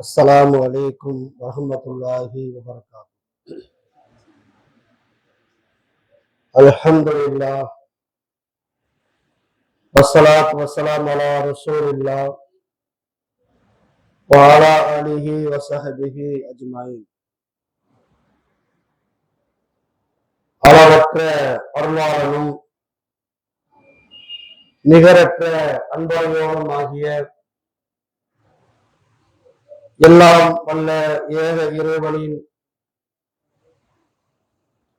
السلام عليكم ورحمة الله وبركاته. الحمد لله والصلاة والسلام على رسول الله وعلى آله وصحبه أجمعين. அளவற்ற அருளாளனும் நிகரற்ற அன்பையோனும் ஆகிய எல்லாம் வல்ல ஏக இறைவனின்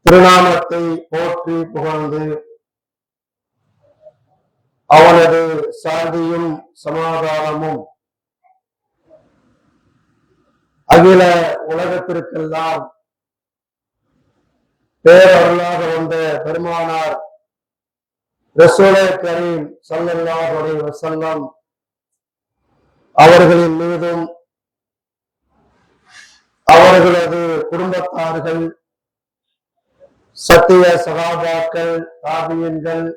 திருநாமத்தை போற்றி புகழ்ந்து அவனது சாந்தியும் சமாதானமும் அகில உலகத்திற்கெல்லாம் பேரருளாக வந்த பெருமானார் ரசூலே கரீம் ஸல்லல்லாஹு அலைஹி வஸல்லம் அவர்களின் மீதும் அவர்களது குடும்பத்தார்கள், சத்திய சகாபாக்கள், தாபியன்கள்,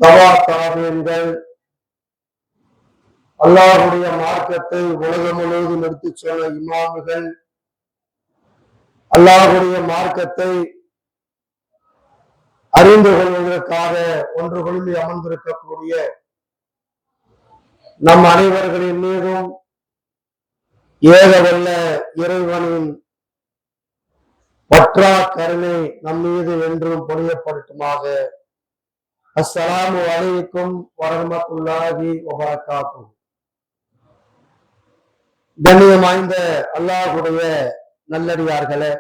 தவா தாபியன்கள், அல்லாஹ்வுடைய மார்க்கத்தை உலகம் முழுவதும் எடுத்துச் சொன்ன இமாம்கள், அல்லாஹ்வுடைய மார்க்கத்தை அறிந்து கொள்வதற்காக ஒன்று கொள்வி அமர்ந்திருக்கக்கூடிய நம் அனைவர்களின் மீதும் ஏகவல்ல இறைவனின் பற்றா கருணை நம் மீது என்றும் பொழியப்படட்டுமாக. அஸ்ஸலாமு அலைக்கும் வரஹ்மத்துல்லாஹி வபரகாத்துஹு. கண்ணியம் வாய்ந்த அல்லாஹ்வுடைய நல்லடியார்களே,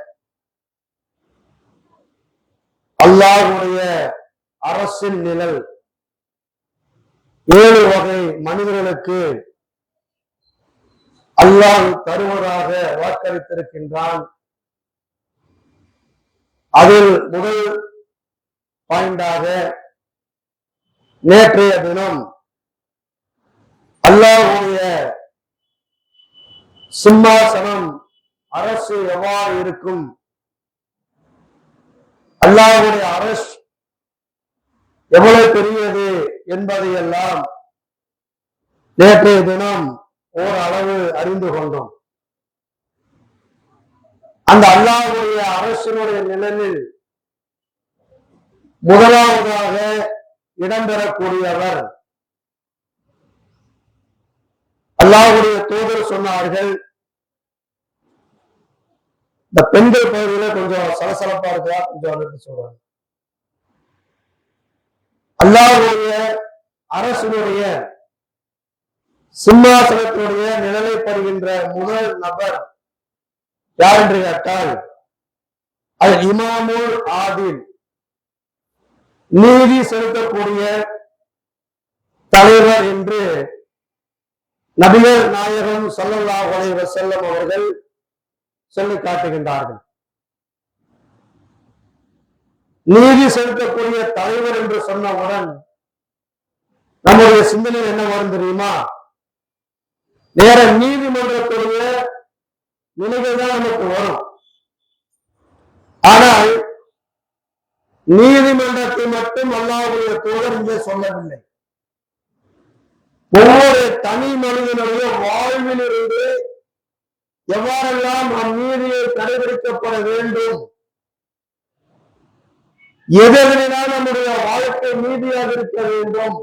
அல்லாஹ்வுடைய அரசின் நிழல் 7 வகை மனிதர்களுக்கு அல்லாஹ் தருவதாக வாக்களித்திருக்கின்றான். அதில் முதல் பாயிண்டாக நேற்றைய தினம் அல்லாஹ்வுடைய சிம்மாசனம், அரசு எவ்வாறு இருக்கும், அல்லாஹ்வுடைய அரசு எவ்வளவு பெரியது என்பதையெல்லாம் நேற்றைய தினம் ஓரளவு அறிந்து கொண்டோம். அந்த அல்லாஹ்வுடைய அரசினுடைய நிழலில் முதலாவதாக இடம்பெறக்கூடியவர் அல்லாஹ்வுடைய தூதர் சொன்னார்கள். இந்த பெண்கள் பகுதியில கொஞ்சம் சலசலப்பா இருக்கா, கொஞ்சம் அனுப்பி சொல்றாங்க. அல்லாஹ்வுடைய அரசினுடைய சிம்மாசனத்துடைய நிழலை பெறுகின்ற முதல் நபர் யார் என்று கேட்டால் அல் இமாமுல் ஆதில், நீதி செலுத்தக்கூடிய தலைவர் என்று நபிகள் நாயகம் ஸல்லல்லாஹு அலைஹி வஸல்லம் அவர்கள் சொல்லி காட்டுகின்றார்கள். நீதி செலுத்தக்கூடிய தலைவர் என்று சொன்னவுடன் நம்முடைய சிந்தனை என்ன வரும் தெரியுமா? நேர நீதிமன்றத்துடைய நிலைகள் தான் நமக்கு வரும். ஆனால் நீதிமன்றத்தை மட்டும் அல்லாஹ்வுடைய தூதர் இங்கே சொல்லவில்லை. ஒவ்வொரு தனி மனிதனுடைய வாழ்விலிருந்து எவ்வாறெல்லாம் அந்நீதியை கடைபிடிக்கப்பட வேண்டும், எதிரால் நம்முடைய வாழ்க்கை நீதியாக இருக்க வேண்டும்,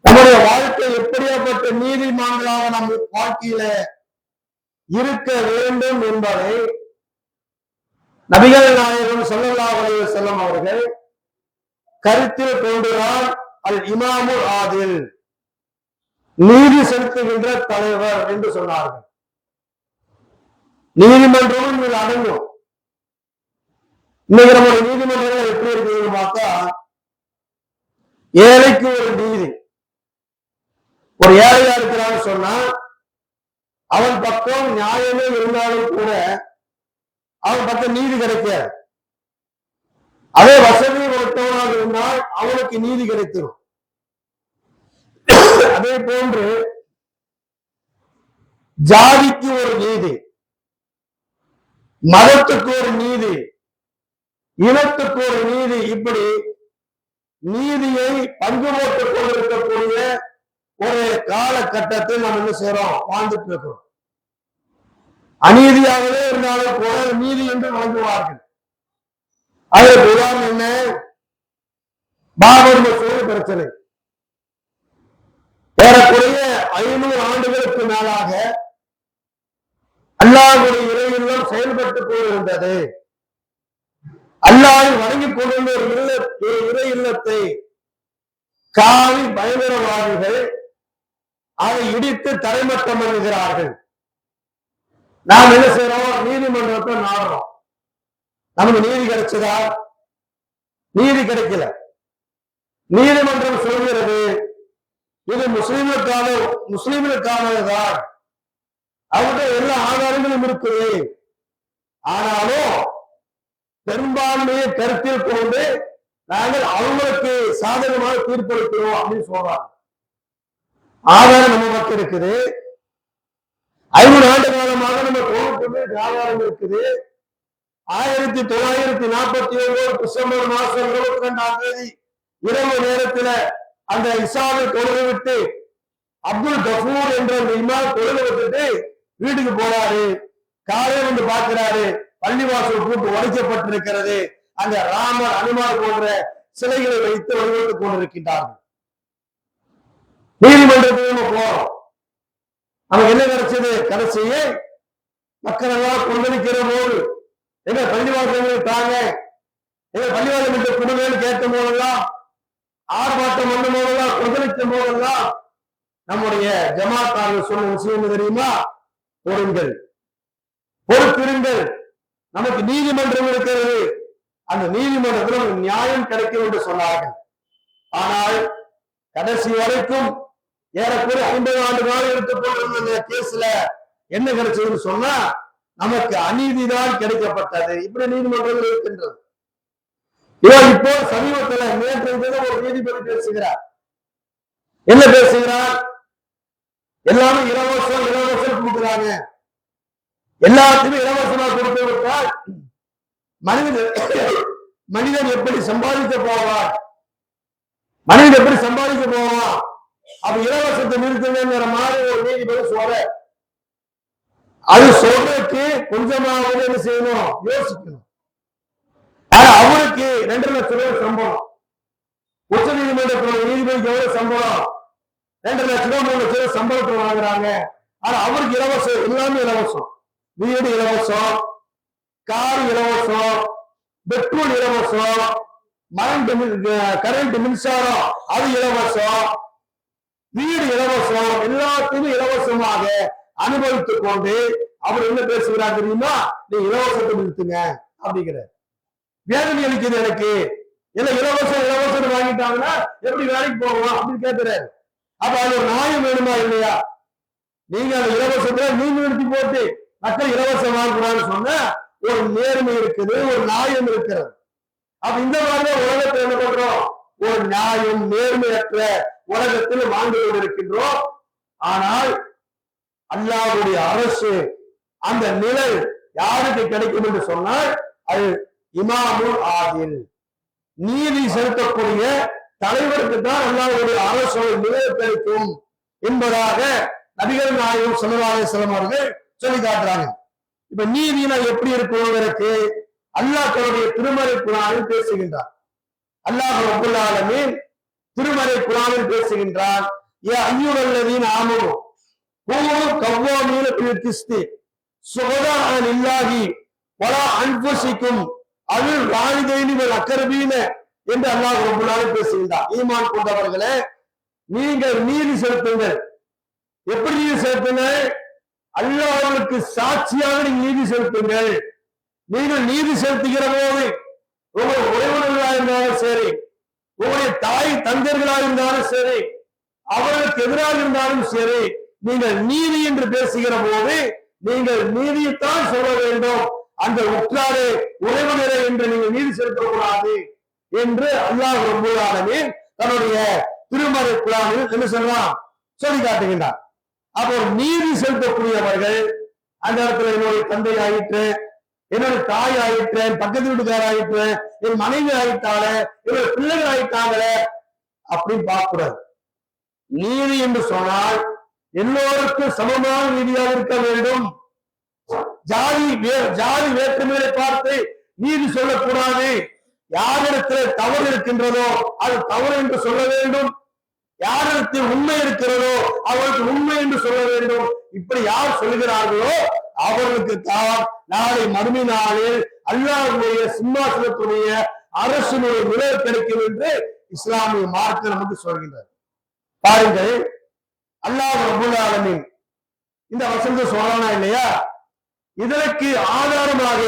நம்முடைய வாழ்க்கை எப்படியாப்பட்ட நீதிமான்களாக நம் வாழ்க்கையில இருக்க வேண்டும் என்பதை நபிகள் நாயகம் ஸல்லல்லாஹு அலைஹி வஸல்லம் அவர்கள் கருத்தில் கொண்டுதான் அல் இமாமுல் ஆதில், நீதி செலுத்துகின்ற தலைவர் என்று சொன்னார்கள். நீதிமன்றமும் இதில் அடங்கும். இன்னைக்கு நம்முடைய நீதிமன்றங்கள் எப்படி இருக்குதுன்னு பார்த்தா, ஏழைக்கு ஒரு நீதி, ஒரு ஏழையா இருக்கிறான்னு சொன்னா அவன் பக்கம் நியாயமே இருந்தாலும் கூட அவன் பக்கம் நீதி கிடைக்காது. அதே வசதி உடைத்தவனாக இருந்தால் அவனுக்கு நீதி கிடைத்திடும். அதே போன்று ஜாதிக்கு ஒரு நீதி, மதத்துக்கு ஒரு நீதி, இனத்துக்கு ஒரு நீதி, இப்படி நீதியை பங்கு போட்டுக் கொண்டிருக்கக்கூடிய ஒரு காலகட்டத்தில் நம்ம என்ன செய்யறோம், வாழ்ந்துட்டு இருக்கிறோம். அநீதியாகவே இருந்தாலும் கூட நீதி என்று வழங்குவார்கள். அதற்கு உதாரணம் என்ன? பாபர் மசூதி பிரச்சனை. ஏறக்குறைய 500 ஆண்டுகளுக்கு மேலாக அல்லாஹ்வுடைய இறை இல்லம் செயல்பட்டுக் கொண்டிருந்தது. அல்லாஹ்வை வணங்கிக் கொண்டிருந்த ஒரு இறை இல்லத்தை காவி பயங்கரவாதிகள் அதை இடித்து தரைமட்டம் பண்ணுகிறார்கள். நாம் என்ன செய்யறோம்? நீதிமன்றத்தை நாடுறோம். நமக்கு நீதி கிடைச்சதா? நீதி கிடைக்கல. நீதிமன்றம் சொல்கிறது இது முஸ்லிம்களுக்கானதுதான், அவருடைய எல்லா ஆதாரங்களும் இருக்குது. ஆனாலும் பெரும்பான்மையை கருத்தில் கொண்டு நாங்கள் அவங்களுக்கு சாதகமாக தீர்ப்பளிக்கிறோம் அப்படின்னு சொல்றாங்க. ஆதாரம் நம்ம பக்கம் இருக்குது. 500 ஆண்டு காலமாக நம்ம கோவிலுக்கு ஆதாரம் இருக்குது. 1947 டிசம்பர் மாசம் 22ஆம் தேதி இரவு நேரத்துல அந்த இசாவை தொழுது விட்டு அப்துல் கஃபூர் என்ற இமாம் தொழுது விட்டுட்டு வீட்டுக்கு போறாரு. காலையில் வந்து பார்க்கிறாரு, பள்ளிவாசல் கூட்டு உடைக்கப்பட்டிருக்கிறது. அங்க ராமர், அனுமார் போன்ற சிலைகளை வைத்து வழிபட்டுக் கொண்டிருக்கின்றார்கள். நீதிமன்றத்தில் நம்ம போறோம். நமக்கு என்ன கிடைச்சது? கடைசியே மக்கள் எல்லாம் கொந்தளிக்கிற போது எங்க பள்ளிவாசல் தாங்க, எங்க பள்ளிவாசல் குடும்பம் கேட்ட போதெல்லாம், ஆர்ப்பாட்டம் பண்ணும் போதெல்லாம், கொந்தளிக்கும் போதெல்லாம் நம்முடைய ஜமாத்தார்கள் சொன்ன விஷயம் தெரியுமா? பொறுங்கள், பொறுத்திருங்கள், நமக்கு நீதிமன்றம் இருக்கிறது, அந்த நீதிமன்றத்தில் நியாயம் கிடைக்கும் என்று சொன்னார்கள். ஆனால் கடைசி வரைக்கும் ஏறக்குறைய 50 ஆண்டு காலம் எடுத்துக்கொண்டிருந்த கேஸ்ல என்ன கிடைச்சதுன்னு சொன்னா நமக்கு அநீதிதான் கிடைக்கப்பட்டது. இப்படி நீதிமன்றங்கள் இருக்கின்றது. இப்போ சமீபத்தில் நேற்று ஒரு நீதிபதி பேசுகிறார். என்ன பேசுகிறார்? எல்லாமே இலவசம் இலவசம் கொடுக்குறாங்க. எல்லாத்தையுமே இலவசமா கொடுத்து விட்டால் மனிதன் எப்படி சம்பாதிக்க போவான்? மனிதன் எப்படி சம்பாதிக்க போவான்? அப்ப இலவசத்தை நிறுத்துங்கிற மாதிரி ஒரு நீதிபதி சொல்ற. அது சொல்றதுக்கு கொஞ்சமாவது என்ன செய்யணும்? யோசிக்கணும். அவருக்கு 2 லட்சம் ரூபாய் சம்பளம். உச்ச நீதிமன்றத்தில் நீதிபதிக்கு எவ்வளவு சம்பளம்? 2 லட்சம் ரூபாய் 3 லட்சம் ரூபாய் சம்பளத்தில் வாங்குறாங்க. ஆனா அவருக்கு இலவசம், எல்லாமே இலவசம். வீடு இலவசம், கார் இலவசம், பெட்ரோல் இலவசம், கரண்ட் மின்சாரம் அது இலவசம், வீடு இலவசம், எல்லாத்தையுமே இலவசமாக அனுபவித்துக் கொண்டு அவர் என்ன பேசுகிறார் தெரியுமா? நீ இலவசத்தை நிறுத்துங்க அப்படிங்கிற. வேதனை அளிக்குது எனக்கு. எல்லாம் இலவசம் இலவசம் வாங்கிட்டாங்கன்னா எப்படி வேலைக்கு போகலாம் அப்படின்னு கேட்கிறாரு. அப்ப அது ஒரு நியாயம் வேணுமா இல்லையா? நீங்க அந்த இலவசத்துல நீங்க நிறுத்தி போட்டு மக்கள் இலவசம் வாங்கக்கூடாதுன்னு சொன்ன ஒரு நேர்மை இருக்குது, ஒரு நியாயம் இருக்கிறது. அப்ப இந்த மாதிரிதான் உலகத்தை என்ன பண்றோம்? ஒரு நியாயம் நேர்மையற்ற உலகத்தில் வாழ்ந்து கொண்டிருக்கின்றோம். ஆனால் அல்லாஹ்வுடைய அரசு அந்த நிலை யாருக்கு கிடைக்கும் என்று சொன்னால் அது இமாமுல் ஆதில், நீதி செலுத்தக்கூடிய தலைவருக்கு தான் அல்லாஹ்வுடைய அரசு நிலை கிடைக்கும் என்பதாக நபிகள் நாயகம் ஸல்லல்லாஹு அலைஹி வஸல்லம் அவர்கள் சொல்லி காட்டுறாங்க. இப்ப நீதினா எப்படி இருக்குங்கிறதுக்கு அல்லாஹ் தன்னுடைய திருமறை குர்ஆனில் பேசுகின்றார். அல்லாஹ் ரப்பல் ஆலமீன் திருமறை குர்ஆனில் பேசுகின்றார். யா அய்யுஹல்லதீன ஆமனு கூனு கவ்வாமீன பில் கிஸ்தி சுஹதாஅ லில்லாஹி வலா அன்ஃபுஸிக்கும் அல் வாலிதைனி வல் அக்ரபீன என்று அல்லாஹ் ரப்பல் ஆலமீன் பேசுகின்றார். ஈமான் கொண்டவர்களே, நீங்கள் நீதி செலுத்துங்கள். எப்படி நீதி செலுத்துங்கள்? அல்லாஹ்வுக்கு சாட்சியாக நீங்க நீதி செலுத்துங்கள். நீங்கள் நீதி செலுத்துகிற போது உங்கள் உறவினர்களாக இருந்தாலும் சரி, உங்களுடைய தாய் தந்தையர்களாக இருந்தாலும் சரி, அவர்களுக்கு எதிராக இருந்தாலும் சரி, நீங்கள் நீதி என்று பேசுகிற போது நீங்கள் நீதியைத்தான் சொல்ல வேண்டும். அந்த உற்றாரே உறவினரே என்று நீங்கள் நீதி செலுத்தக்கூடாது என்று அல்லாஹ் ரப்பல் ஆலமீன் தன்னுடைய திருமறை குர்ஆனில் என்ன சொல்றான்? சொல்லி காட்டுகின்றார். அப்போ நீதி செலுத்தக்கூடியவர்கள் அந்த இடத்துல என்னுடைய தந்தை ஆயிற்று, என்னுடைய தாய் ஆயிற்று, பக்கத்து வீட்டுக்காரர் ஆயிற்று, என் மனைவி ஆயிட்டால, என்னுடைய பிள்ளைகள் ஆயிட்டாங்களே அப்படின்னு பார்க்க கூடாது. நீதி என்று சொன்னால் எல்லோருக்கும் சமமான நீதியாக இருக்க வேண்டும். ஜாதி வேற்றுமையை பார்த்து நீதி சொல்லக்கூடாது. யாரிடத்தில் தவறு இருக்கின்றதோ அது தவறு என்று சொல்ல வேண்டும். யாரிடத்தில் உண்மை இருக்கிறதோ அவருக்கு உண்மை என்று சொல்ல வேண்டும். இப்படி யார் சொல்லுகிறார்களோ அவர்களுக்கு தான் நாளை மறுமை நாளில் அல்லாஹ்வுடைய சிம்மாசனத்துடைய அரசுடைய நிலை கிடைக்கும் என்று இஸ்லாமிய மார்க்கம் நமக்கு சொல்கின்றது. பாருங்கள், அல்லாஹ் ரப்பல் ஆலமீன் இந்த வசனத்தை சொல்றானா இல்லையா? இதற்கு ஆதாரமாக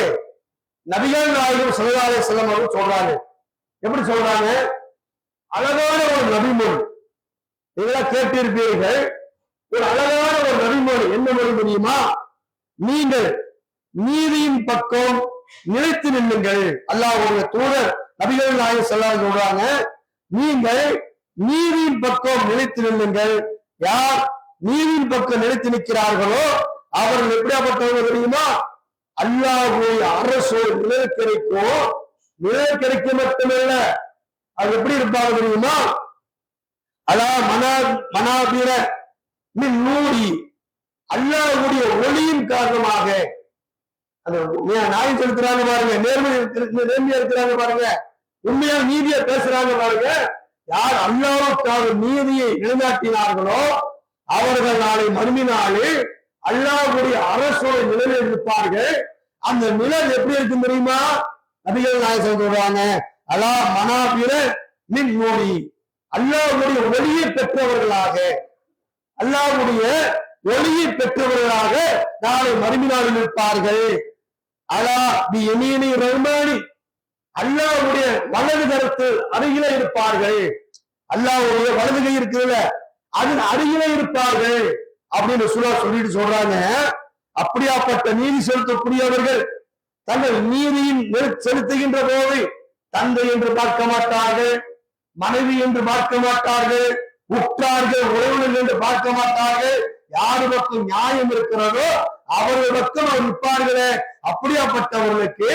நபிகள் நாயகம் ஸல்லல்லாஹு அலைஹி வஸல்லம் அவர்கள் சொல்றாங்க. எப்படி சொல்றாங்க? அழகான ஒரு நபிமொழி இதெல்லாம் கேட்டிருப்பீர்கள். ஒரு அழகான ஒரு நபிமொழி. என்ன மொழி தெரியுமா? நீங்கள் நீதியின் பக்கம் நிலைத்து நில்லுங்கள். அல்லாஹ்வுடைய தூதர் நபிகள் நாயகம் ஸல்லல்லாஹு அலைஹி வஸல்லம் சொல்றாங்க, நீங்கள் நீதியின் பக்கம் நிலைத்து நில்லுங்கள். யார் நீதியின் பக்கம் நிலைத்து நிற்கிறார்களோ அவர்கள் எப்படியாப்பட்டவங்க தெரியுமா? அல்லாஹ்வுடைய அரசு நிழல் கிடைக்கும். நிழல் கிடைக்க மட்டுமல்ல, அது எப்படி இருப்பாங்க தெரியுமா? மனாபிர மின் நூரி, அல்லாஹ்வுடைய ஒளியின் காரணமாக நியாயம் செலுத்துறாங்க பாருங்க, நேர்மையா இருக்கிறாங்க பாருங்க, உண்மையா நீதியை பேசுறாங்க பாருங்க. யார் அல்லாஹ்வுக்காக நீதியை நிலைநாட்டினார்களோ அவர்கள் நாளை மறுமை நாளில் அல்லாஹ்வுடைய அரசோட நிலையில் இருப்பார்கள். அந்த நிழல் எப்படி இருக்கும் தெரியுமா? நபிகள் நாயகம் சொல்றாங்க, அலா மனாபிர மின் நூரி, அல்லாஹ்வுடைய ஒளியை பெற்றவர்களாக, அல்லாஹ்வுடைய ஒளியை பெற்றவர்களாக நாளை மறுமை நாளில் இருப்பார்கள். அலா பி யமீனி ரஹ்மானி, அல்லாஹ்வுடைய வலது கரத்து அருகிலே இருப்பார்கள். அல்லாஹ்வுடைய வலது கை இருக்குல்ல, அதன் அருகிலே இருப்பார்கள் அப்படின்னு சொல்லிட்டு சொல்றாங்க. அப்படியாப்பட்ட நீதி செலுத்தக்கூடியவர்கள் தங்கள் நீதியின் செலுத்துகின்ற போது தந்தை என்று பார்க்க மாட்டார்கள், மனைவி என்று பார்க்க மாட்டார்கள், உற்றார்கள் உறவினர்கள் என்று பார்க்க மாட்டார்கள். யாரு பக்கம் நியாயம் இருக்கிறதோ அவர்கள் பக்கம் அவர் நிற்பார்களே. அப்படியாப்பட்டவர்களுக்கு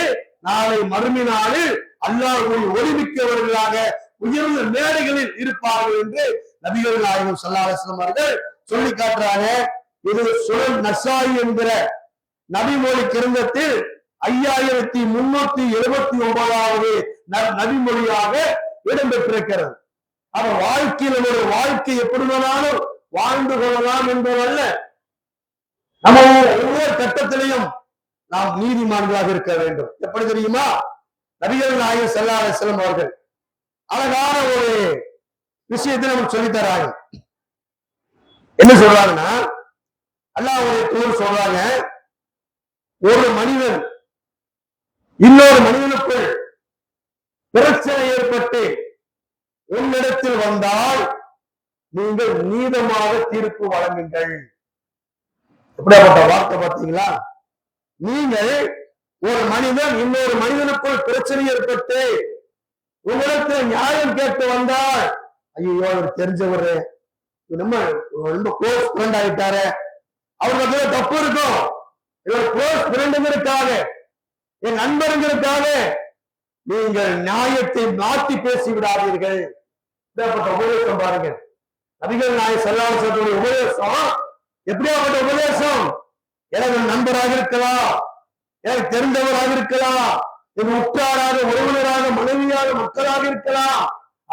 நாளை மறுமை நாளில் அல்லாஹ்வுடைய ஒளிமிக்கவர்களாக உயர்ந்த மேடைகளில் இருப்பார்கள் என்று நபிகள் நாயகம் ஸல்லல்லாஹு அலைஹி வஸல்லம் அவர்கள் சொல்லி காட்டுறாங்க. இது சுனன் நசாயி என்கிற நபிமொழி கிரந்தத்தில் 5379வது நபிமொழியாக இடம்பெற்றிருக்கிறது. அவர் வாழ்க்கையில் ஒரு வாழ்க்கை எப்படி வேணாலும் வாழ்ந்து கொள்ளலாம் என்பதல்ல, நம்ம ஒவ்வொரு கட்டத்திலையும் நாம் நீதிமான்களாக இருக்க வேண்டும். எப்படி தெரியுமா? நபிகள் நாயகம் ஸல்லல்லாஹு அலைஹி வஸல்லம் அவர்கள் அழகான ஒரு விஷயத்தை நமக்கு சொல்லித்தராங்க. என்ன சொல்றாங்கன்னா, அல்லாஹ்வுடைய தூதர் சொல்றாங்க, ஒரு மனிதன் இன்னொரு மனிதனுக்குள் பிரச்சனை ஏற்பட்டு உன்னிடத்தில் வந்தால் நீங்கள் நீதமாக தீர்ப்பு வழங்குங்கள். எப்படியாப்பட்ட வார்த்தை பார்த்தீங்களா? நீங்கள் ஒரு மனிதன் இன்னொரு மனிதனுக்குள் பிரச்சனை ஏற்பட்டு உங்களிடத்தில் நியாயம் கேட்டு வந்தால், ஐயோ அவர் தெரிஞ்சவர், ரொம்ப க்ளோஸ் ஃப்ரெண்ட் ஆகிட்டாரு, அவருக்கு தப்பு இருக்கும், இவர் க்ளோஸ் ஃப்ரெண்டுங்கிறதுக்காக, என் நண்பர்களுக்காக நீங்கள் நியாயத்தை மாற்றி பேசி விடாதீர்கள். உபதேசம் பாருங்க, நபிகள் நாயகம் ஸல்லல்லாஹு அலைஹி வஸல்லம் உபதேசம் எப்படியாப்பட்ட உபதேசம்? எனக்கு நண்பராக இருக்கலாம், எனக்கு தெரிந்தவராக இருக்கலாம், என் உற்றாராக உறவினராக மனைவியாக மக்களாக இருக்கலாம்.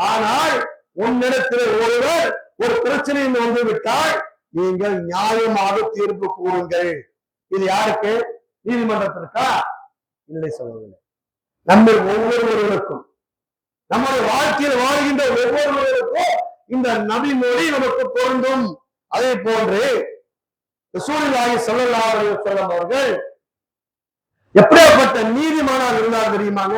ஆனால் உன்னிடத்தில் ஒருவர் ஒரு பிரச்சனை வந்து விட்டால் நீங்கள் நியாயமாக தீர்ப்பு கூறுங்கள். இது யாருக்கு? நீதிமன்றத்திற்கா? இல்லை சொல்லவில்லை. நம்ம ஒவ்வொருவருக்கும், நம்முடைய வாழ்க்கையில் வாழ்கின்ற ஒவ்வொருவருக்கும் இந்த நபிமொழி நமக்கு பொருந்தும். அதே போன்று ரசூலுல்லாஹி ஸல்லல்லாஹு அலைஹி வஸல்லம் அவர்கள் எப்படியாப்பட்ட நீதிமானாக இருந்தார் தெரியுமாங்க?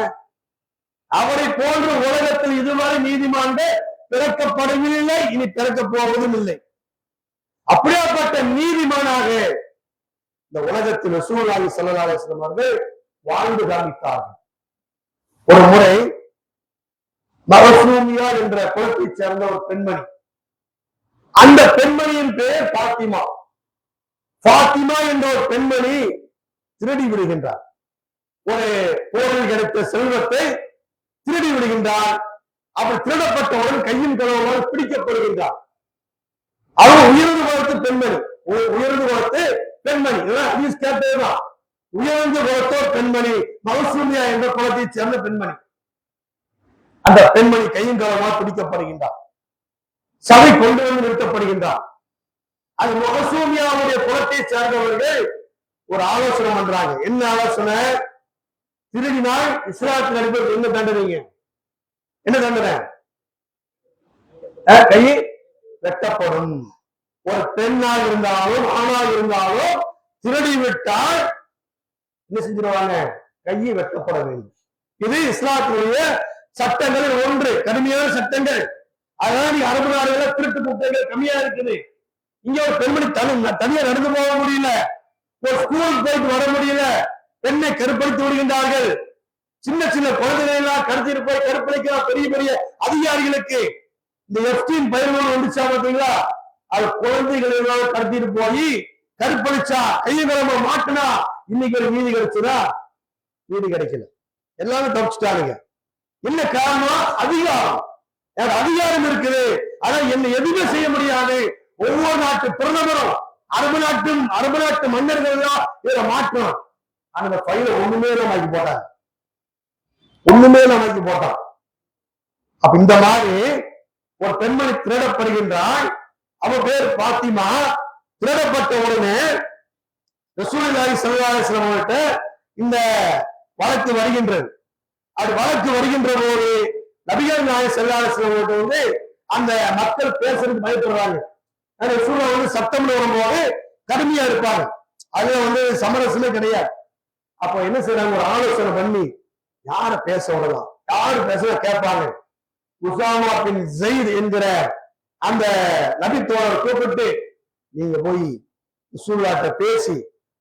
அவரை போன்று உலகத்தில் இதுவரை நீதிமான்கள் பிறக்கப்படவில்லை, இனி பிறக்க போவதும் இல்லை. அப்படியாப்பட்ட நீதிமானாக இந்த உலகத்தில் ரசூலுல்லாஹி ஸல்லல்லாஹு அலைஹி வஸல்லம் அவர்கள் வாழ்ந்து காமித்தார்கள். ஒரு முறை மகசூமியா என்ற குலத்தை சேர்ந்த ஒரு பெண்மணி, அந்த பெண்மணியின் பெயர் பாத்திமா. பாத்திமா என்ற ஒரு பெண்மணி திருடி விடுகின்றார். ஒரு போரில் கிடைத்த செல்வத்தை திருடி விடுகின்றார். அவர் திருடப்பட்டவுடன் கையும் களவுடன் பிடிக்கப்படுகின்றார். அவங்க உயர்ந்து குலத்து பெண்மணி, உயர்ந்து குலத்து பெண்மணி, இதெல்லாம் கேட்டதுதான். உயர்ந்து குலத்தோர் பெண்மணி மௌசூமியா என்ற குலத்தை சேர்ந்த பெண்மணி. அந்த பெண்மணி கையும் களமா பிடிக்கப்படுகின்றார், சபை கொண்டு வந்து நிறுத்தப்படுகின்றார். அது மௌசூமியாவுடைய குலத்தை சேர்ந்தவர்கள் ஒரு ஆலோசனை பண்றாங்க. என்ன ஆலோசனை? திருடினால் இஸ்லாத்தின் அடிப்படையில் என்ன தண்டனைங்க? என்ன தண்டனை? கை வெட்டப்படும். ஒரு பெண்ணாக இருந்தாலும் ஆணாக இருந்தாலும் திருடி விட்டால் என்ன செஞ்சிருவாங்க? கையை வெட்டப்பட வேண்டும். இது இஸ்லாத்தினுடைய சட்டங்கள் ஒன்று, கடுமையான சட்டங்கள். அதனால நீங்க அரபு நாடுகள் திருட்டு குற்றங்கள் கம்மியா இருக்குது. இங்க ஒரு பெண்மணி தனியா நடந்து போக முடியல, ஒரு ஸ்கூலுக்கு போயிட்டு வர முடியல, பெண்ணை கருப்படுத்தி விடுகின்றார்கள். சின்ன சின்ன குழந்தைகளை எல்லாம் கடத்திட்டு போய் கருப்பளிக்கிறார் பெரிய பெரிய அதிகாரிகளுக்கு. இந்த எஃப்டின் பயிர்கள் வந்துச்சா பாத்தீங்களா? அது குழந்தைகளை எல்லாம் கடத்திட்டு போய் கருப்பளிச்சா கையகரமா மாட்டினா இன்னைக்கு ஒரு நீதி கிடைச்சதா? நீதி கிடைக்கல, எல்லாரும் தப்பிச்சுட்டானுங்க. என்ன காரணம்? அதிகாரம். அதிகாரம் இருக்குது, ஆனா என்ன எதுவுமே செய்ய முடியாது. ஒவ்வொரு நாட்டு பிரதமரும் அரபு நாட்டு மன்னர்கள் தான் இதை மாற்றணும். அந்த பயில ஒண்ணுமே நமக்கு போட்டாங்க, ஒண்ணுமே நமக்கு போட்டான். அப்ப இந்த மாதிரி ஒரு பெண்மணி திருடப்படுகின்றாள். அவ பேர் பாத்திமா. திருடப்பட்ட உடனே ரசூலுல்லாஹி ஸல்லல்லாஹு அலைஹி வஸல்லம் அவர்கிட்ட இந்த வழக்கு வருகின்றது. அது வழக்கு வருகின்ற போது நபிகள் நாயகம் ஸல்லல்லாஹு அலைஹி வஸல்லம் அவர்கிட்ட வந்து அந்த மக்கள் பேசுறதுக்கு பயப்படுறாங்க. ரசூலுல்லாஹ் வந்து சத்தம்னு வரும்போது கடுமையா இருப்பாங்க, அதுல வந்து சமரசமே கிடையாது. அப்ப என்ன செய்யறாங்க? ஒரு ஆலோசனை பண்ணி யார பேச விடலாம், யாரு பேச கேட்பாங்க. உசாமா பின் ஸைத் என்கிற அந்த நபி தோழர் கூப்பிட்டு, நீங்க போய் ரசூலுல்லாஹ்ட்ட பேசி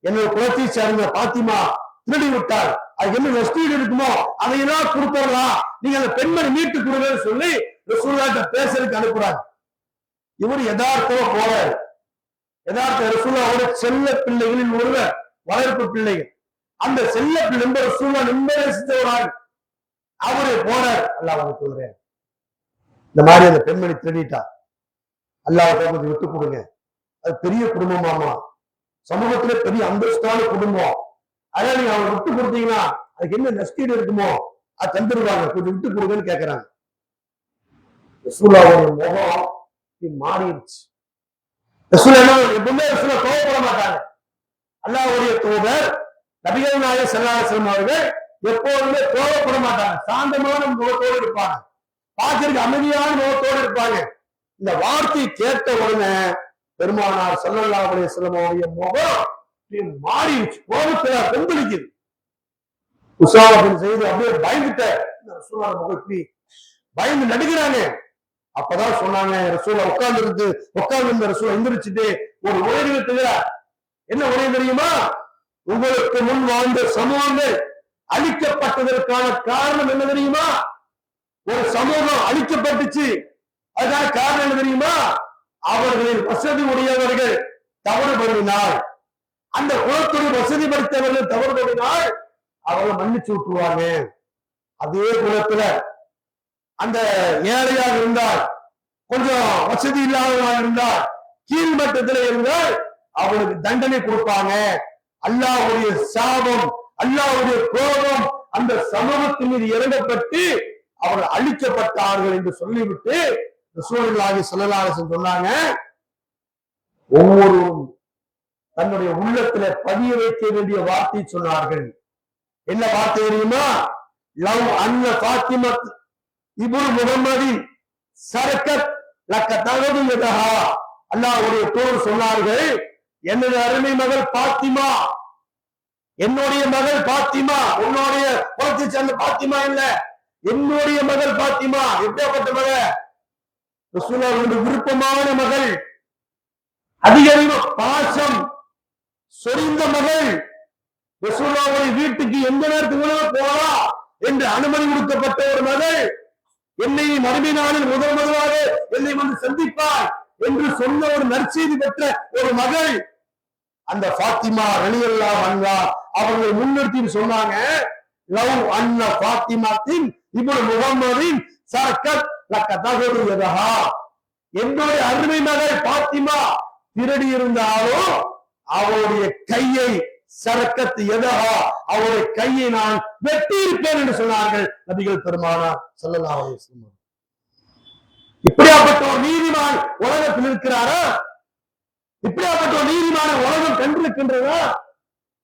என்னோட குலத்தை சேர்ந்த பாத்திமா திருடி விட்டால் அதுக்கு என்ன நஷ்டீடு இருக்குமோ அதையெல்லாம் கொடுத்துடலாம், நீங்க அந்த பெண்மணி மீட்டு கொடுங்கன்னு சொல்லி ரசூலுல்லாஹ்ட்ட பேசுறதுக்கு அனுப்புறாங்க. இவர் யதார்த்தமா போறாரு. யதார்த்த ரசூலுல்லாஹ்வோட செல்ல பிள்ளைகளில் ஒருவர், வளர்ப்பு பிள்ளைகள். அந்த செல்ல பிள்ளை ரசூலுல்லாஹ் நிம்மதிச்சவராக அவரு போறார். அல்லாஹ் சொல்றேன், இந்த மாதிரி அந்த பெண்மணி திருடிட்டா, அல்லாஹ் கொஞ்சம் விட்டு கொடுங்க. அது பெரிய குடும்பமாமா, சமூகத்திலே பெரிய அந்தஸ்தான குடும்பம். அதனால நீங்க அவங்க விட்டு கொடுத்தீங்கன்னா அதுக்கு என்ன நஷ்டீடு இருக்குமோ அது தந்துருவாங்க, கொஞ்சம் விட்டு கொடுங்கன்னு கேட்கிறாங்க. ரசூலுல்லாஹ்வுடைய முகம் மாறிடுச்சு. ரசூலுல்லாஹ் எப்பவுமே ரசூலுல்லாஹ் கோபப்பட மாட்டாங்க. அல்லாஹ்வுடைய தூதர் நபிகள் நாயகம் ஸல்லல்லாஹு அலைஹி வஸல்லம் அவர்கள் எப்போதுமே கோபப்பட மாட்டாங்க, சாந்தமான முகத்தோடு இருப்பாங்க, பார்க்கறதுக்கு அமைதியான முகத்தோடு இருப்பாங்க. இந்த வார்த்தை கேட்ட உடனே பெருமானார் ஸல்லல்லாஹு அலைஹி வஸல்லம் அவருடைய முகம் மாறிடுச்சு, கோபத்துல கொந்தளிக்குது. உஸாமா பின் ஸைத் அப்படியே பயந்துட்ட, ரசூலுல்லாஹ் முகம் இப்படி பயந்து நடுக்கிறாங்க. அப்பதான் சொன்னாங்க, ரசூலுல்லாஹ் உட்கார்ந்து ரசூலுல்லாஹ் எந்திரிச்சுட்டு ஒரு உரை நிறுத்துகிறார். என்ன உரை தெரியுமா? உங்களுக்கு முன் வாழ்ந்த சமூகங்கள் அழிக்கப்பட்டதற்கான காரணம் என்ன தெரியுமா? ஒரு சமூகம் அழிக்கப்பட்டுச்சு, அதுக்கான காரணம் என்ன தெரியுமா? அவர்களின் வசதி உடையவர்கள் தவறு பண்ணினால், அந்த குலத்துறை வசதி படுத்தவர்கள் தவறு பண்ணினால் அவர்கள் மன்னிச்சு விட்டுருவாங்க. அதே குலத்துல அந்த ஏழையாக இருந்தால், கொஞ்சம் வசதி இல்லாதவராக இருந்தால், கீழ்மட்டத்தில் இருந்தால் அவனுக்கு தண்டனை கொடுப்பாங்க. அல்லாஹ்வுடைய சாபம், அல்லாஹ்வுடைய கோபம் அந்த சமூகத்தின் மீது இறங்கப்பட்டு அவர்கள் அழிக்கப்பட்டார்கள் என்று சொல்லிவிட்டு ரசூலுல்லாஹி ஸல்லல்லாஹு அலைஹி வஸல்லம் சொன்னாங்க, ஒவ்வொருவரும் தன்னுடைய உள்ளத்துல பதிய வைக்க வேண்டிய வார்த்தை சொன்னார்கள். என்ன வார்த்தை தெரியுமா? லவ் அன்ன ஃபாத்திமத் இப்னு முஹம்மதின் சரக்கத் லக்கதகது யதஹா. அல்லாஹ்வுடைய தூதர் சொன்னார்கள், என்னுடைய அருமை மகள் பாத்திமா, என்னுடைய மகள் பாத்திமா, உன்னுடைய குலத்தை சேர்ந்த பாத்திமா இல்ல, என்னுடைய மகள் பாத்திமா. எப்பேற்பட்ட மகள்? ரசூலுல்லாஹ்வுடைய விருப்பமான மகள், அதிகரிவு பாசம் சொரிந்த மகள். ரசூலுல்லாஹ்வுடைய வீட்டுக்கு எந்த நேரத்துக்கு போகலாம் என்று அனுமதி கொடுக்கப்பட்ட ஒரு மகள். என்னை மறுமை நாளில் முதலாக என்னை வந்து சந்திப்பார் என்று சொன்ன ஒரு நற்செய்தி பெற்ற ஒரு மகள். அந்த ஃபாத்திமா ரலியல்லாஹு அன்ஹா அவர்கள் முன்னிறுத்தி சொன்னாங்க, லவ் அன்ன ஃபாத்திமாத்தின் இப்னு முஹம்மதின் சரக்கத் லக்கதகது யதஹா. என்னுடைய அருமை மகள் பாத்திமா திருடி இருந்தாலும் அவளுடைய கையை சரக்கத்து எதா அவருடைய கையை நான் வெட்டி இருப்பேன் என்று சொன்னார்கள் நபிகள் பெருமானார் ஸல்லல்லாஹு அலைஹி வஸல்லம். இப்படியாப்பட்ட ஒரு நீதிமான் உலகத்தில் இருக்கிறாரா? இப்படியாப்பட்ட ஒரு நீதிமான உலகம் கண்டிருக்கின்றதா?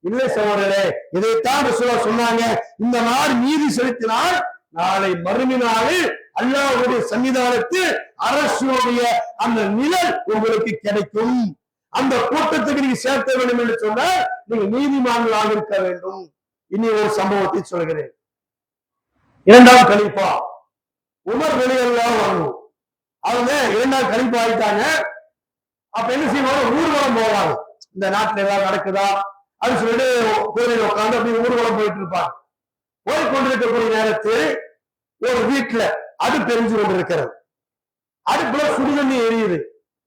இல்லை சகோதரரே, இதைத்தான் ரசூலுல்லாஹ் சொன்னாங்க. இந்த நாள் நீதி செலுத்தினால் நாளை மறுமை நாளில் அல்லாஹ்வுடைய சன்னிதானத்தில் அரசுடைய அந்த நிழல் உங்களுக்கு கிடைக்கும். அந்த கூட்டத்துக்கு நீங்க சேர்க்க வேண்டும் என்று சொன்னால் நீங்க நீதிமான்களாக இருக்க வேண்டும். இனி ஒரு சம்பவத்தை சொல்கிறேன். இரண்டாம் கலீஃபா உமர் ரலியல்லாஹு அன்ஹு அவங்க இரண்டாம் கலீஃபா ஆயிட்டாங்க. அப்ப என்ன செய்வாங்க? ஊர்வலம் போவாங்க. இந்த நாட்டுல ஏதாவது நடக்குதா அது சொல்லிட்டு கோயிலில் உட்கார்ந்து அப்படி ஊர்வலம் போயிட்டு இருப்பாங்க. போய்கொண்டிருக்கக்கூடிய நேரத்தில் ஒரு வீட்டுல அடுப்பு எரிஞ்சு கொண்டிருக்கிறது. அடுப்புல சுடுதண்ணி எரியுது.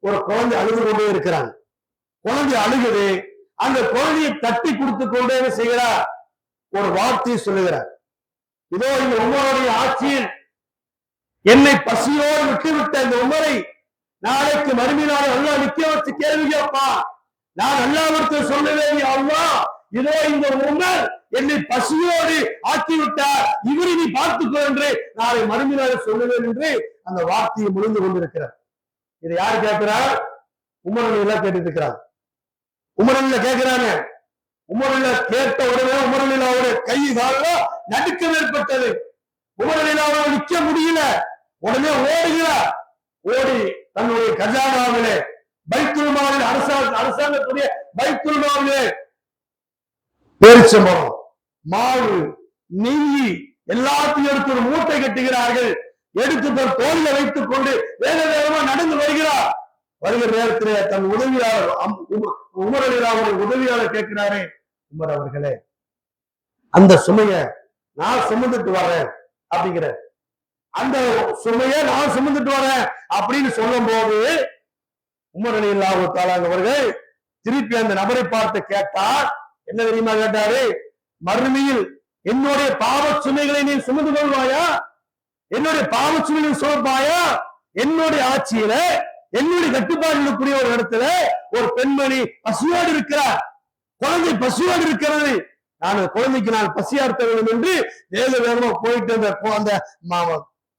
ஒரு குழந்தை அழுது கொண்டே இருக்கிறாங்க. குழந்தை அழுகுது. அந்த குழந்தையை தட்டி கொடுத்து கொண்டே செய்கிறார். ஒரு வார்த்தையை சொல்லுகிறார், இதோ இந்த உமருடைய ஆட்சியில் என்னை பசியோடு விட்டுவிட்ட இந்த உமரை நாளைக்கு மறுமையினால் அல்லாஹ் நிக்க வச்சு கேள்வி கேட்பான். நான் அல்லாஹ்விடத்தில் சொல்லுவேன், அல்லாஹ் இதோ இந்த உமர் என்னை பசியோடு ஆக்கிவிட்டார், இவரை நீ பார்த்துக்கோ என்று நாளை மறுமையினால் சொல்லுவேன் என்று அந்த வார்த்தையை முழுந்து கொண்டிருக்கிறார். இதை யார் கேட்கிறார்? உமர் எல்லாம் கேட்டு இருக்கிறார். உமர் கேட்கிறாங்க. உமர் கேட்ட உடனே உமர் அவருடைய கை கால நடுக்கம் ஏற்பட்டது. உமர் அவரால் நிற்க முடியல. உடனே ஓடுகிறார். ஓடி தன்னுடைய கஜானாவிலே பைத்துல் மாலில் அரசாங்கத்துடைய பைத்துல் மாலிலே பேரிச்சம்பழம், மாவு, நெய் எல்லாத்தையும் எடுத்து ஒரு மூட்டை கட்டுகிறார்கள். எடுத்து தன் தோளில வைத்துக் கொண்டு வேக வேகமா நடந்து வருகிறார். வருகிற நேரத்திலே தன் உதவியாளர் உமர் அவருடைய உதவியாளர் கேட்கிறாரே, உமர் அவர்களே அந்த சுமைய நான் சுமந்துட்டு வரேன் அப்படிங்கிற, அந்த சுமைய நான் சுமந்துட்டு வரேன் அப்படின்னு சொல்லும் போது உமர் ரலியல்லாஹு தஆலா அவர்கள் திருப்பி அந்த நபரை பார்த்து கேட்டார். என்ன தெரியுமா கேட்டாரு? மறுமையில் என்னுடைய பாவ சுமைகளை நீ சுமந்து கொள்வாயா? என்னுடைய பாவ சுமைகளை சுமப்பாயா? என்னுடைய ஆட்சியில என்னுடைய கட்டுப்பாடு கூடிய ஒரு இடத்துல ஒரு பெண்மணி பசியோடு இருக்கிறார். குழந்தை பசியோடு இருக்கிறது. குழந்தைக்கு நான் பசியார்த்த வேண்டும் என்று வேக வேகமா போயிட்டு அந்த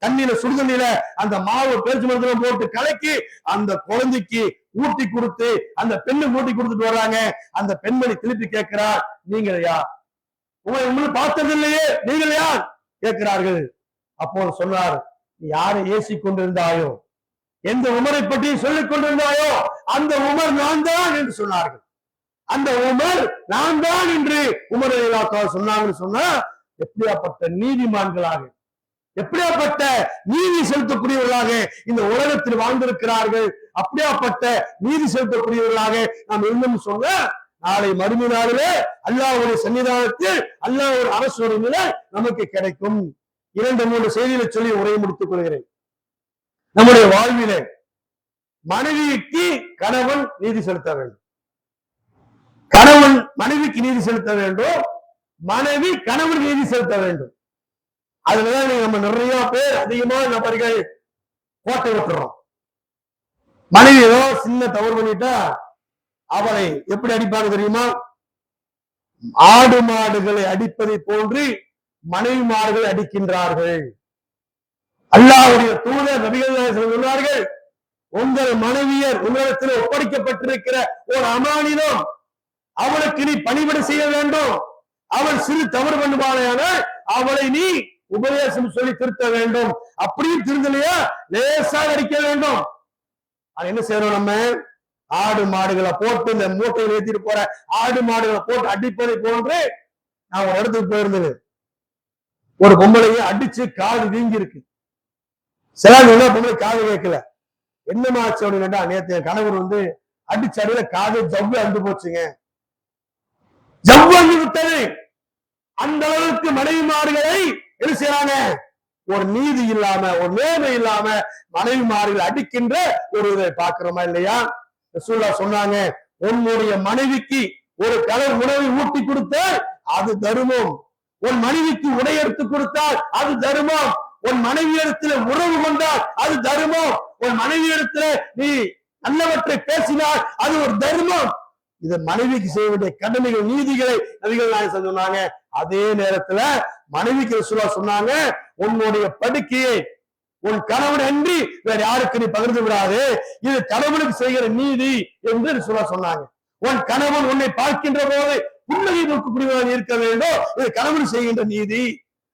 தண்ணியில சுடுதண்ணில அந்த மாவு பேச்சு மருந்துல போட்டு கலக்கி அந்த குழந்தைக்கு ஊட்டி கொடுத்து அந்த பெண்ணு ஊட்டி கொடுத்துட்டு வர்றாங்க. அந்த பெண்மணி திருப்பி கேட்கிறார், நீங்கள் யார்? உங்களை பார்த்தது இல்லையே, நீங்கள் யார் கேட்கிறார்கள். அப்போ சொன்னார், நீ யாரை ஏசி கொண்டிருந்தாயோ, எந்த உமரை பற்றி சொல்லிக் கொண்டிருந்தாயோ அந்த உமர் நான் தான் என்று சொன்னார்கள். அந்த உமர் நான் தான் என்று உமர் ரலியல்லாஹு சொன்னாங்கன்னு சொன்னா எப்படியாப்பட்ட நீதிமான்களாக, எப்படியாப்பட்ட நீதி செலுத்தக்கூடியவர்களாக இந்த உலகத்தில் வாழ்ந்திருக்கிறார்கள். அப்படியாப்பட்ட நீதி செலுத்தக்கூடியவர்களாக நாம் இருந்தோம் சொன்ன நாளை மறுமை நாளிலே அல்லாஹ்வுடைய சன்னிதானத்தில் அல்லாஹ்வுடைய அரசுடைய நிலை நமக்கு கிடைக்கும். 2-3 செய்திகளை சொல்லி உரையை முடித்துக் கொள்கிறேன். நம்முடைய வாழ்விலே மனைவிக்கு கணவன் நீதி செலுத்த வேண்டும், கணவன் மனைவிக்கு நீதி செலுத்த வேண்டும், மனைவி கணவன் நீதி செலுத்த வேண்டும். அதுலதான் நம்ம நிறைய பேர் அதிகமான நபர்கள் கோட்டை விட்டுறோம். மனைவி ஏதோ சின்ன தவறு பண்ணிட்டா அவளை எப்படி அடிப்பாங்க தெரியுமா? ஆடு மாடுகளை அடிப்பதை போன்று மனைவிமார்கள் அடிக்கின்றார்கள். அல்லாஹ்வுடைய தூதர் நபிகள் சொன்னார்கள், உங்கள் மனைவியர் உங்களிடத்தில் ஒப்படைக்கப்பட்டிருக்கிற ஒரு அமானிதம், அவளுக்கு நீ பணிவிடை செய்ய வேண்டும். அவள் சிறு தவறு பண்ணுவாளையானால் அவளை நீ உபதேசம் சொல்லி திருத்த வேண்டும். அப்படியும் திருந்தலையா லேசாக அடிக்க வேண்டும். அது என்ன செய்யறோம்? நம்ம ஆடு மாடுகளை போட்டு இந்த மூட்டையை ஏற்றிட்டு போற ஆடு மாடுகளை போட்டு அடிப்பதை போன்று நான் ஒரு இடத்துக்கு போயிருந்தது. ஒரு பொம்பளையை அடிச்சு காது வீங்கி இருக்கு. சில பொம்பளை காது கேட்கல. என்னமாச்சு அப்படின்னா, நேற்று என் கணவர் அடிச்சு அடியில காது ஜவ்வு அந்து போச்சுங்க. ஜவ்வு அந்து விட்டது. அந்த அளவுக்கு மனைவிமார்களை என்ன செய்யறாங்க? ஒரு நீதி இல்லாம, ஒரு நேர்மை இல்லாம மனைவிமார்கள் அடிக்கின்ற ஒரு இதை பார்க்கிறோமா இல்லையா? ரசூலுல்லாஹ் சொன்னாங்க, உன்னுடைய மனைவிக்கு ஒரு கலர் உணவை ஊட்டி கொடுத்தால் அது தர்மம், உன் மனைவிக்கு உடை எடுத்து கொடுத்தால் அது தர்மம், உன் மனைவியிடத்துல உறவு கொண்டால் அது தர்மம். உன் மனைவியிடத்துல நீ நல்லவற்றை பேசினால் அது ஒரு தர்மம். இது மனைவிக்கு செய்ய வேண்டிய கடமைகள், நீதிகளை நபிகள் நாயகம் சொன்னாங்க. அதே நேரத்துல மனைவிக்கு ரசூலுல்லாஹ் சொன்னாங்க, உன்னுடைய படுக்கையை உன் கணவன் அன்றி வேற யாருக்கு நீ பகிர்ந்து விடாது, இது கணவனுக்கு செய்கிற நீதி என்று ரசூலுல்லாஹ் சொன்னாங்க. உன் கணவன் உன்னை பார்க்கின்ற போது புன்னகை நோக்கக்கூடியவனாக இருக்க வேண்டும், இது கணவன் செய்கின்ற நீதி.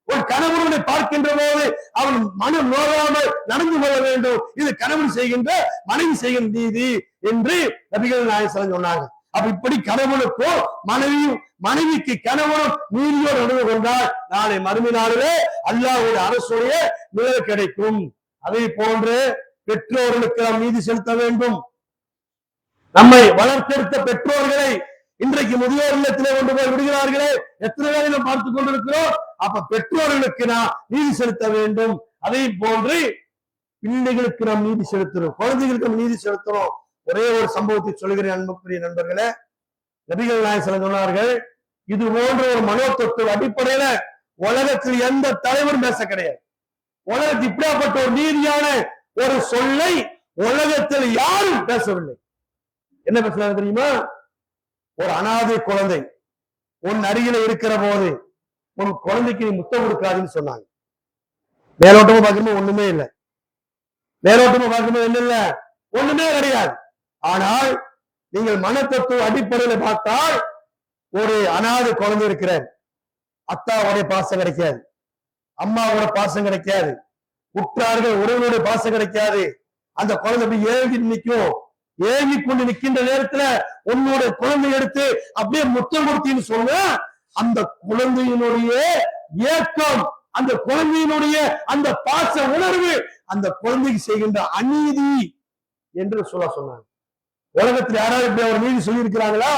உன் கணவனை பார்க்கின்ற போது அவன் மனம் நோகாமல் நடந்து கொள்ள வேண்டும், இது கணவன் செய்கின்ற மனைவி செய்கின்ற நீதி என்று நபிகள் நாயகம் சொன்னாங்க. அப்ப இப்படி கணவனுக்கோ மனைவிக்கு கணவனும் நீதியோடு நடந்து கொண்டால் நாளை மறுமை நாளிலே அல்லாஹ்வுடைய அரசுடைய நிலை கிடைக்கும். அதை போன்று பெற்றோர்களுக்கு நாம் நீதி செலுத்த வேண்டும். நம்மை வளர்த்தெடுத்த பெற்றோர்களை இன்றைக்கு முதியோர் இல்லத்திலே கொண்டு போய் விடுகிறார்களே, எத்தனை பேரை நாம் பார்த்துக் கொண்டிருக்கிறோம். அப்ப பெற்றோர்களுக்கு நாம் நீதி செலுத்த வேண்டும். அதை போன்று பிள்ளைகளுக்கு நாம் நீதி செலுத்தணும், குழந்தைகளுக்கு நாம் நீதி செலுத்தணும். ஒரே ஒரு சம்பவத்தை சொல்கிறேன் அன்புக்குரிய நண்பர்களே. நபிகள் நாயகம் சொன்னார்கள், இது போன்ற ஒரு மனோதத்துவ அடிப்படையில உலகத்தில் எந்த தலைவரும் பேச கிடையாது. உலகத்தில் இப்படியாப்பட்ட ஒரு நீதியான ஒரு சொல்லை உலகத்தில் யாரும் பேசவில்லை. என்ன பேசுறாங்க தெரியுமா? ஒரு அனாதை குழந்தை உன் அருகில இருக்கிற போது உன் குழந்தைக்கு நீ முத்தம் கொடுக்காதுன்னு சொன்னாங்க. மேலோட்டமா பார்க்கும்போது ஒண்ணுமே இல்லை, மேலோட்டமா பார்க்கும்போது என்ன இல்லை, ஒண்ணுமே கிடையாது. ஆனால் நீங்கள் மனத்தத்துவ அடிப்படையில பார்த்தால் ஒரு அனாதை குழந்தை இருக்கிறார், அத்தாவுடைய பாசம் கிடைக்காது, அம்மாவோட பாசம் கிடைக்காது, உற்றார்கள் உறவுடைய பாசம் கிடைக்காது. அந்த குழந்தை அப்படி ஏங்கி நிற்கும். ஏங்கி கொண்டு நிற்கின்ற நேரத்துல உன்னோட குழந்தை எடுத்து அப்படியே முத்தம் கொடுத்தின்னு சொன்ன அந்த குழந்தையினுடைய ஏக்கம், அந்த குழந்தையினுடைய அந்த பாச உணர்வு அந்த குழந்தைக்கு செய்கின்ற அநீதி என்று சொன்னாங்க. உலகத்தில் யாராவது இப்படி ஒரு நீதி சொல்லி இருக்கிறாங்களா?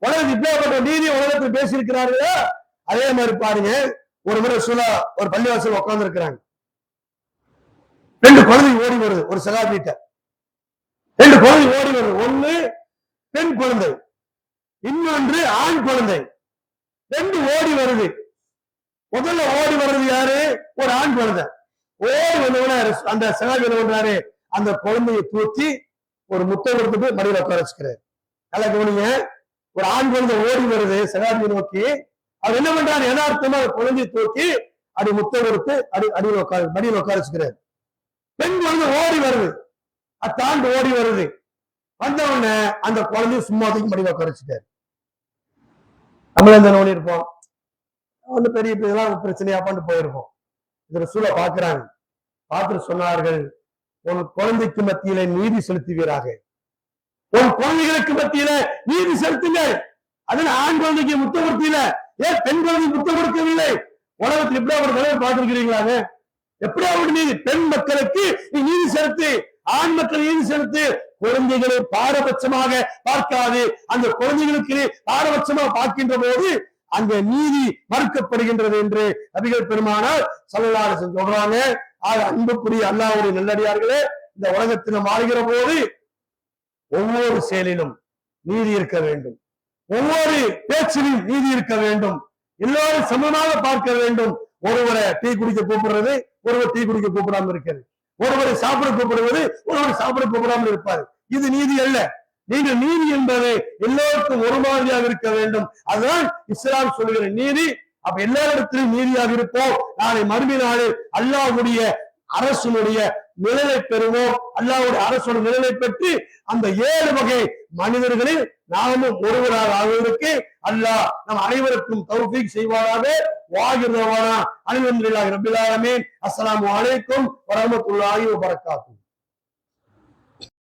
உலகத்தில் இப்படியாப்பட்ட நீதி உலகத்தில் பேசியிருக்கிறார்களா? அதே மாதிரி பாருங்க, ஒரு முறை ஒரு பள்ளிவாசல் உட்கார்ந்து இருக்கிறாங்க. 2 குழந்தை ஓடி வருது ஒரு சகாபிட்ட. 2 குழந்தை ஓடி வருது. ஒண்ணு பெண் குழந்தை, இன்னொன்று ஆண் குழந்தை. 2 ஓடி வருது. முதல்ல ஓடி வர்றது யாரு? ஒரு ஆண் குழந்தை. ஓடி வந்தவன அந்த சகாபி என்ன பண்றாரு? அந்த குழந்தையை தூக்கி ஒரு முட்டை கொடுத்துட்டு மடியில உட்கார வச்சுக்கிறாரு. நல்லா கவனிங்க, ஒரு ஆண் குழந்தை ஓடி வருது சகாபியை நோக்கி. அவர் என்ன பண்றாரு? யதார்த்தமா குழந்தையை தூக்கி அடி முட்டை கொடுத்து மடியில உட்கார வச்சுக்கிறாரு. பெண் குழந்தை ஓடி வருது, அத்தாண்டு ஓடி வருது. வந்த உடனே அந்த குழந்தைய சும்மா தூக்கி மடியில உட்கார வச்சுட்டாரு. நம்மள இந்த நோடி இருப்போம், ஒண்ணு பெரிய இதெல்லாம் பிரச்சனையாப்பான்னு போயிருப்போம். இதுல சூழ பாக்குறாங்க, பார்த்துட்டு சொன்னார்கள், உன் குழந்தைக்கு மத்தியில நீதி செலுத்துவீராக, உன் குழந்தைகளுக்கு மத்தியில நீதி செலுத்துங்க. அதுல ஆண் குழந்தைக்கு முத்தம் கொடுத்தீங்க, ஏன் பெண் குழந்தைக்கு முத்தம் கொடுக்கவில்லை? உலகத்தில் எப்படியா ஒரு தலைவர் பார்த்திருக்கிறீங்களாங்க? எப்படியா ஒரு நீதி? பெண் மக்களுக்கு நீ நீதி செலுத்து, ஆண் மக்கள் நீதி செலுத்து. குழந்தைகளை பாரபட்சமாக பார்க்காது. அந்த குழந்தைகளுக்கு பாரபட்சமாக பார்க்கின்ற போது அங்க நீதி மறுக்கப்படுகின்றது என்று நபிகள் பெருமானார் ஸல்லல்லாஹு அலைஹி வஸல்லம் சொல்றாங்க. அன்புக்குரிய அல்லாஹ்வுடைய நல்லடியார்களே, இந்த உலகத்தில் மாறுகிற போது ஒவ்வொரு செயலிலும் நீதி இருக்க வேண்டும், ஒவ்வொரு பேச்சிலும் நீதி இருக்க வேண்டும், எல்லாரும் சமமாக பார்க்க வேண்டும். ஒருவரை டீ குடிக்க கூப்பிடுறது, ஒருவர் டீ குடிக்க கூப்பிடாம இருக்கிறது, ஒருவரை சாப்பிட கூப்பிடுவது, ஒருவர் சாப்பிட கூப்பிடாமல் இருப்பாரு. இது நீதி அல்ல. நீங்கள் நீதி என்பது எல்லோருக்கும் ஒரு மாதிரியாக இருக்க வேண்டும். அதுதான் இஸ்லாம் சொல்லுகிற நீதி. அப்ப எல்லா இடத்திலும் நீதியாக இருப்போம். நாளை மறுமை நாளில் அல்லாஹ்வுடைய அரசனுடைய நிழலை பெறுவோம். அல்லாஹ்வுடைய அரசோட நிழலை பெற்று அந்த 7 வகை மனிதர்களில் நாமும் ஒருவராக ஆகுவதற்கு அல்லாஹ் நம் அனைவருக்கும் தௌஃபீக் செய்வாராக. வாகிர் தவானா அல்ஹம்துலில்லாஹி ரப்பில் ஆலமீன். அஸ்ஸலாமு அலைக்கும் வரஹ்மத்துல்லாஹி வபரகாத்துஹு.